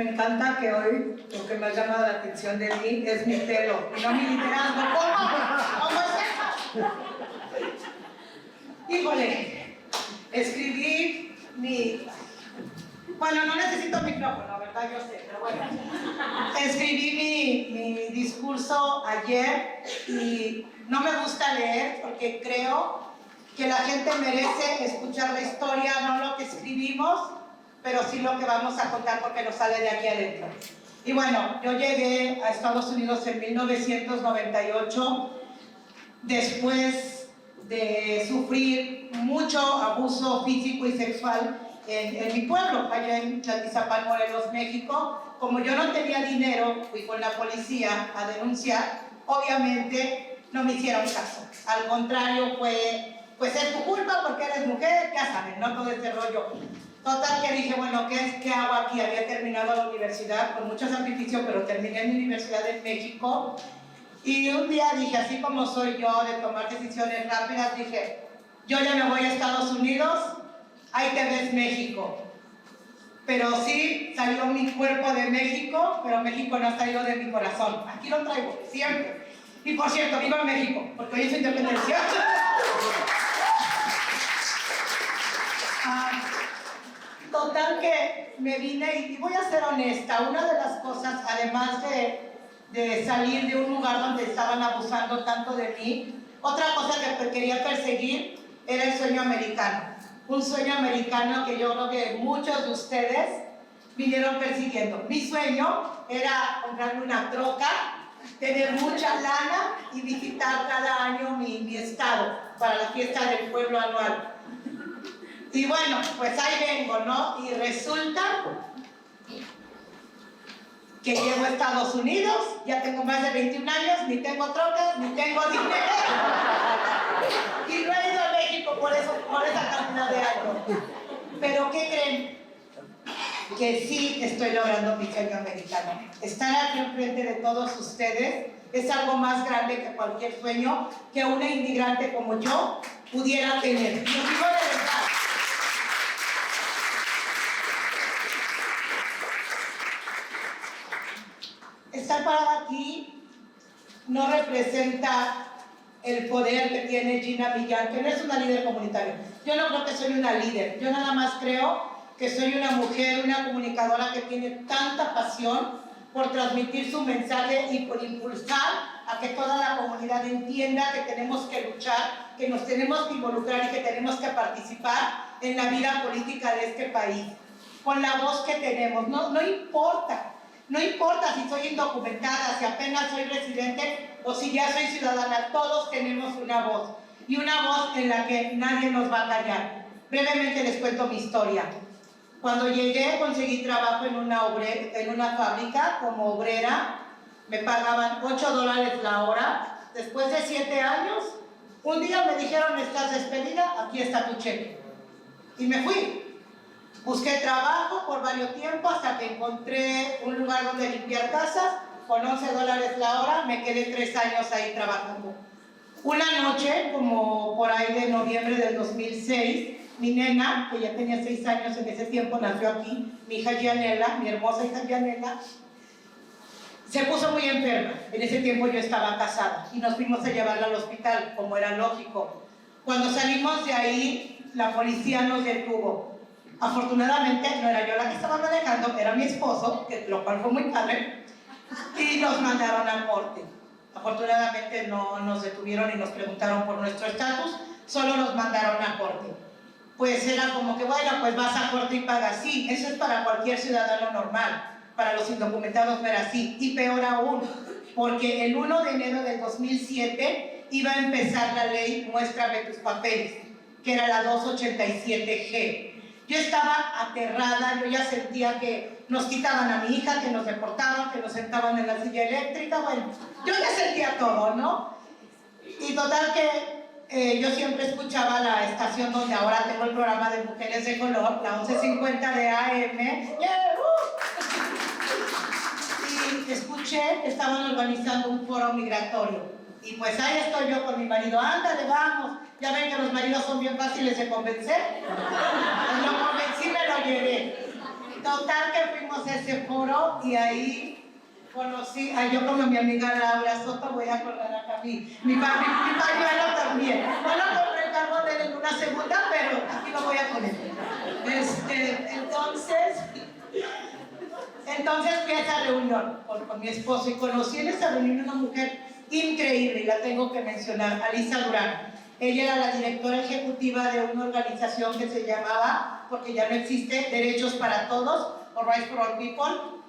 Me encanta que hoy lo que me ha llamado la atención de mí es mi pelo, y no mi liderazgo. ¿Cómo es eso? Híjole, escribí mi... Bueno, no necesito micrófono, ¿verdad? Yo sé, pero bueno. Escribí mi discurso ayer y no me gusta leer porque creo que la gente merece escuchar la historia, no lo que escribimos, pero sí lo que vamos a contar porque nos sale de aquí adentro. Y bueno, yo llegué a Estados Unidos en 1998 después de sufrir mucho abuso físico y sexual en mi pueblo, allá en Tlaltizapán, Morelos, México. Como yo no tenía dinero, fui con la policía a denunciar. Obviamente no me hicieron caso. Al contrario, fue, pues es tu culpa porque eres mujer, ya saben, ¿no? Todo este rollo. Total que dije, bueno, ¿qué hago aquí? Había terminado la universidad con mucho sacrificio, pero terminé mi universidad en México. Y un día dije, así como soy yo de tomar decisiones rápidas, dije, yo ya me voy a Estados Unidos, ahí te ves México. Pero sí salió mi cuerpo de México, pero México no ha salido de mi corazón. Aquí lo traigo, siempre. Y por cierto, viva México, porque hoy es su independencia. Total que me vine y voy a ser honesta, una de las cosas, además de salir de un lugar donde estaban abusando tanto de mí, otra cosa que quería perseguir era el sueño americano. Un sueño americano que yo creo que muchos de ustedes vinieron persiguiendo. Mi sueño era comprarme una troca, tener mucha lana y visitar cada año mi estado para la fiesta del pueblo anual. Y bueno, pues ahí vengo, ¿no? Y resulta que llego a Estados Unidos, ya tengo más de 21 años, ni tengo trocas, ni tengo dinero. Y no he ido a México por esa cantidad de años. Pero ¿qué creen? Que sí estoy logrando mi sueño americano. Estar aquí enfrente de todos ustedes es algo más grande que cualquier sueño que una inmigrante como yo pudiera tener. Lo digo de verdad. Estar parada aquí no representa el poder que tiene Gina Millán, que no es una líder comunitaria. Yo no creo que soy una líder, yo nada más creo que soy una mujer, una comunicadora que tiene tanta pasión por transmitir su mensaje y por impulsar a que toda la comunidad entienda que tenemos que luchar, que nos tenemos que involucrar y que tenemos que participar en la vida política de este país. Con la voz que tenemos, no importa. No importa si soy indocumentada, si apenas soy residente o si ya soy ciudadana, todos tenemos una voz. Y una voz en la que nadie nos va a callar. Brevemente les cuento mi historia. Cuando llegué conseguí trabajo en una fábrica como obrera. Me pagaban $8 la hora. Después de 7 años, un día me dijeron, estás despedida, aquí está tu cheque. Y me fui. Busqué trabajo por varios tiempos hasta que encontré un lugar donde limpiar casas con $11 la hora. Me quedé 3 años ahí trabajando. Una noche, como por ahí de noviembre del 2006, mi nena, que ya tenía 6 años en ese tiempo, nació aquí, mi hija Gianella, mi hermosa hija Gianella, se puso muy enferma. En ese tiempo yo estaba casada y nos fuimos a llevarla al hospital, como era lógico. Cuando salimos de ahí, la policía nos detuvo. Afortunadamente no era yo la que estaba manejando, era mi esposo, lo cual fue muy padre, y nos mandaron a corte. Afortunadamente no nos detuvieron y nos preguntaron por nuestro estatus, solo nos mandaron a corte. Pues era como que, bueno, pues vas a corte y pagas. Sí, eso es para cualquier ciudadano normal, para los indocumentados no era así, y peor aún, porque el 1 de enero del 2007 iba a empezar la ley Muéstrame tus papeles, que era la 287G. Yo estaba aterrada, yo ya sentía que nos quitaban a mi hija, que nos deportaban, que nos sentaban en la silla eléctrica, bueno, yo ya sentía todo, ¿no? Y total que yo siempre escuchaba la estación donde ahora tengo el programa de Mujeres de Color, la 1150 de AM, y escuché que estaban organizando un foro migratorio. Y pues ahí estoy yo con mi marido, ándale, vamos. Ya ven que los maridos son bien fáciles de convencer. Pues lo convencí, me lo llevé. Total que fuimos a ese foro y ahí conocí, yo como mi amiga Laura Soto, voy a acordar acá mi pañuelo también. No lo compré el cargo de él en una segunda, pero aquí lo voy a poner. Entonces fui a esa reunión con mi esposo y conocí en esa reunión una mujer increíble, y la tengo que mencionar, Alisa Durán. Ella era la directora ejecutiva de una organización que se llamaba, porque ya no existe, Derechos para Todos, o Rights for All People.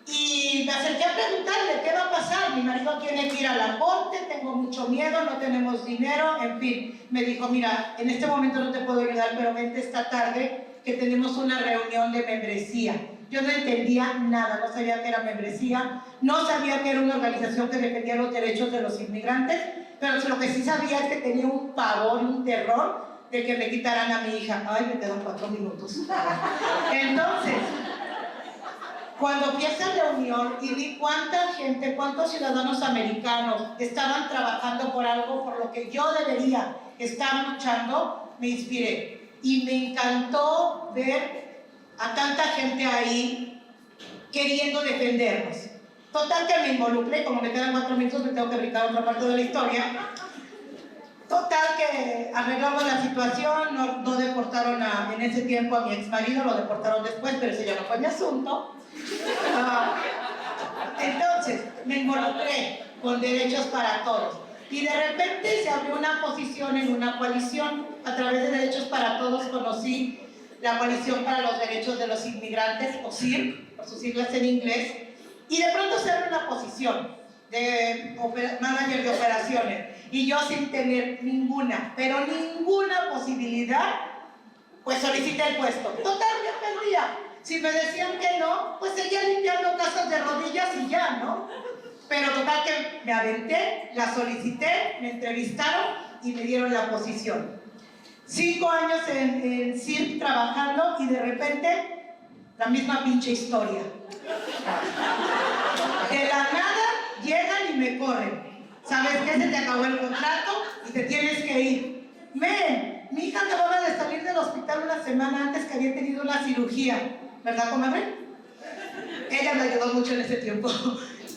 Y me acerqué a preguntarle, ¿qué va a pasar? Mi marido tiene que ir a la corte, tengo mucho miedo, no tenemos dinero, en fin. Me dijo, mira, en este momento no te puedo ayudar, pero vente esta tarde que tenemos una reunión de membresía. Yo no entendía nada, no sabía que era membresía, no sabía que era una organización que defendía los derechos de los inmigrantes, pero lo que sí sabía es que tenía un pavor y un terror de que me quitaran a mi hija. Ay, me quedan 4 minutos. Entonces, cuando fui a esa reunión y vi cuánta gente, cuántos ciudadanos americanos estaban trabajando por algo por lo que yo debería estar luchando, me inspiré. Y me encantó ver a tanta gente ahí queriendo defendernos. Total que me involucré, como me quedan 4 minutos, me tengo que brincar otra parte de la historia. Total que arreglamos la situación, no deportaron en ese tiempo a mi ex marido, lo deportaron después, pero ese ya no fue mi asunto. Entonces, me involucré con Derechos para Todos. Y de repente se abrió una posición en una coalición. A través de Derechos para Todos conocí la Coalición para los Derechos de los Inmigrantes, o CIRP, por sus siglas en inglés. Y de pronto se abre una posición de manager de operaciones. Y yo sin tener ninguna, pero ninguna posibilidad, pues solicité el puesto. Total, yo perdía. Si me decían que no, pues seguía limpiando casas de rodillas y ya, ¿no? Pero total que me aventé, la solicité, me entrevistaron y me dieron la posición. 5 años en CIRP trabajando y de repente la misma pinche historia. De la nada llegan y me corren. ¿Sabes qué? Se te acabó el contrato y te tienes que ir. Mi hija acababa de salir del hospital una semana antes que había tenido una cirugía. ¿Verdad, comadre? Ella me ayudó mucho en ese tiempo.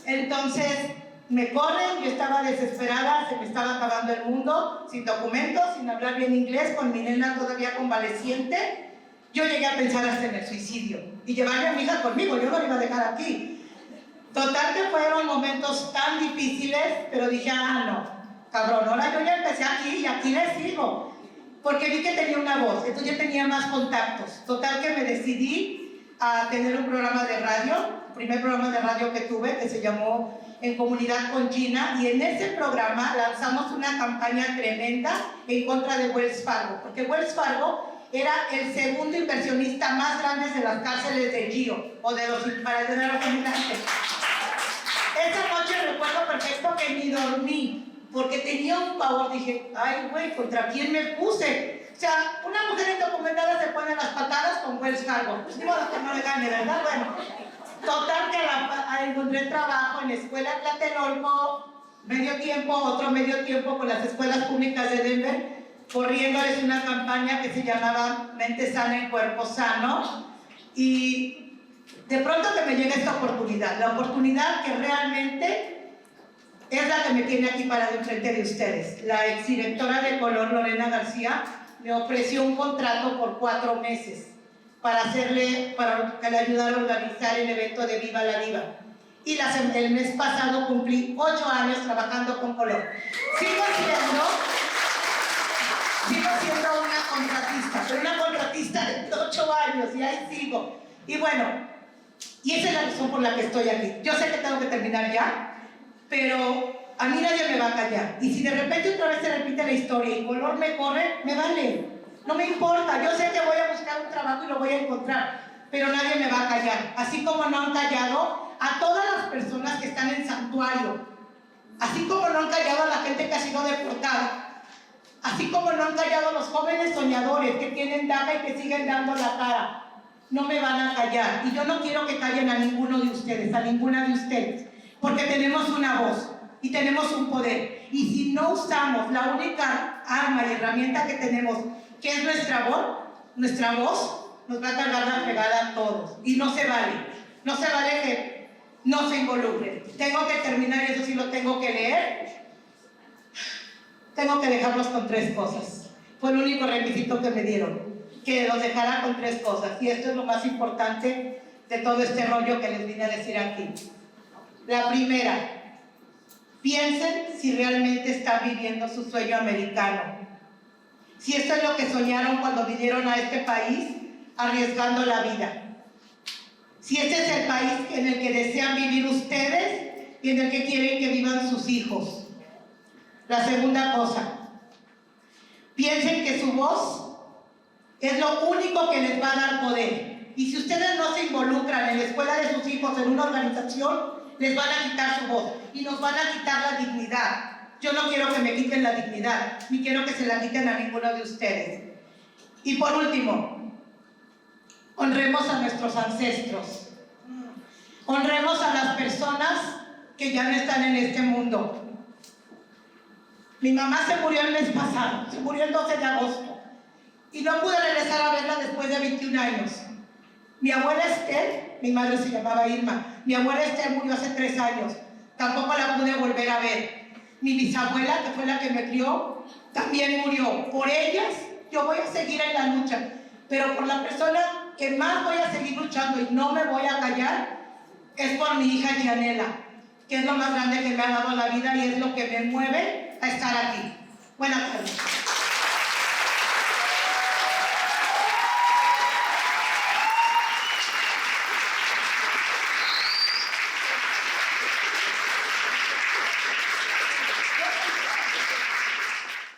Entonces, me corren, yo estaba desesperada, se me estaba acabando el mundo, sin documentos, sin hablar bien inglés, con mi nena todavía convaleciente. Yo llegué a pensar hasta en el suicidio y llevarme a mi hija conmigo, yo no la iba a dejar aquí. Total que fueron momentos tan difíciles, pero dije, no, cabrón, ahora yo ya empecé aquí y aquí le sigo. Porque vi que tenía una voz, entonces yo tenía más contactos. Total que me decidí a tener un programa de radio, el primer programa de radio que tuve, que se llamó En Comunidad con Gina, y en ese programa lanzamos una campaña tremenda en contra de Wells Fargo, porque Wells Fargo era el segundo inversionista más grande de las cárceles de GIO, o de los para ayudar a los inmigrantes. Esa noche recuerdo perfecto que ni dormí, porque tenía un pavor, dije, ay güey, ¿contra quién me puse? O sea, una mujer indocumentada se pone las patadas con Wells Fargo. Pues digo que no le gane, ¿verdad? Bueno, total que encontré trabajo en la escuela Tlatelolco, medio tiempo, otro medio tiempo con las escuelas públicas de Denver, corriéndoles una campaña que se llamaba Mente Sana en Cuerpo Sano. Y de pronto que me llega esta oportunidad, la oportunidad que realmente es la que me tiene aquí parada enfrente de ustedes. La exdirectora de Color, Lorena García, me ofreció un contrato por 4 meses para que le ayudara a organizar el evento de Viva la Diva. Y el mes pasado cumplí 8 años trabajando con Color. Sigo siendo una contratista, pero una contratista de 8 años y ahí sigo. Y bueno, y esa es la razón por la que estoy aquí. Yo sé que tengo que terminar ya, pero a mí nadie me va a callar. Y si de repente otra vez se repite la historia y Color me corre, me vale. No me importa. Yo sé que voy a buscar un trabajo y lo voy a encontrar, pero nadie me va a callar. Así como no han callado a todas las personas que están en santuario. Así como no han callado a la gente que ha sido deportada. Así como no han callado a los jóvenes soñadores que tienen daga y que siguen dando la cara. No me van a callar. Y yo no quiero que callen a ninguno de ustedes, a ninguna de ustedes. Porque tenemos una voz y tenemos un poder. Y si no usamos la única arma y herramienta que tenemos, que es nuestra voz, nos va a cargar la fregada a todos. Y no se vale. No se vale que no se involucren. Tengo que terminar, y eso sí lo tengo que leer. Tengo que dejarlos con 3 cosas. Fue el único requisito que me dieron, que los dejara con 3 cosas. Y esto es lo más importante de todo este rollo que les vine a decir aquí. La primera, piensen si realmente están viviendo su sueño americano. Si esto es lo que soñaron cuando vinieron a este país, arriesgando la vida. Si este es el país en el que desean vivir ustedes y en el que quieren que vivan sus hijos. La segunda cosa, piensen que su voz es lo único que les va a dar poder. Y si ustedes no se involucran en la escuela de sus hijos, en una organización, les van a quitar su voz y nos van a quitar la dignidad. Yo no quiero que me quiten la dignidad, ni quiero que se la quiten a ninguno de ustedes. Y por último, honremos a nuestros ancestros. Honremos a las personas que ya no están en este mundo. Mi mamá se murió el mes pasado, se murió el 12 de agosto. Y no pude regresar a verla después de 21 años. Mi abuela Esther, mi madre se llamaba Irma, mi abuela Esther murió hace 3 años. Tampoco la pude volver a ver. Mi bisabuela, que fue la que me crió, también murió. Por ellas, yo voy a seguir en la lucha. Pero por la persona que más voy a seguir luchando y no me voy a callar, es por mi hija Gianela, que es lo más grande que me ha dado la vida y es lo que me mueve a estar aquí. Buenas tardes.